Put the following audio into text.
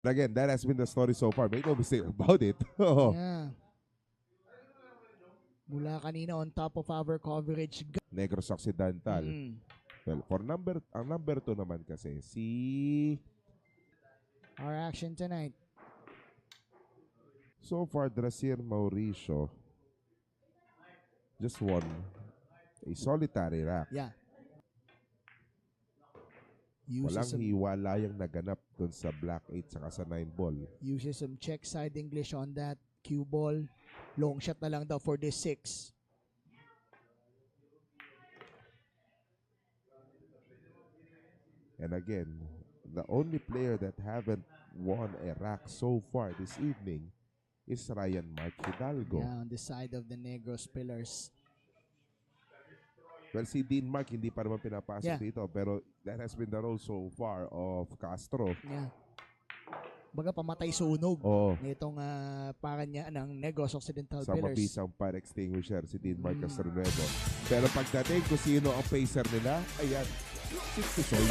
But again, that has been the story so far. Make no mistake about it. Yeah. Mula kanina on top of our coverage. Negros Occidental. Well, for ang number 2 naman kasi, si... Our action tonight. So far, Drasier Mauricio just won a solitary rack. Yeah. Walang hiwalayang naganap dun sa Black 8 saka sa 9 ball. Uses some check side English on that cue ball. Long shot na lang daw for this 6. And again, the only player that haven't won a rack so far this evening is Ryan Mark Hidalgo. Yeah, on the side of the Negros Pillars. Well, si Dean Mark hindi pa naman pinapasok dito, pero that has been the role so far of Castro. Yeah. Baga pamatay sunog nitong paranya ng Negros Occidental sa Pillars. mabisang fire extinguisher si Dean Mark Castronuevo. Pero pagdating kung sino ang pacer nila, ayan, si Tisoy.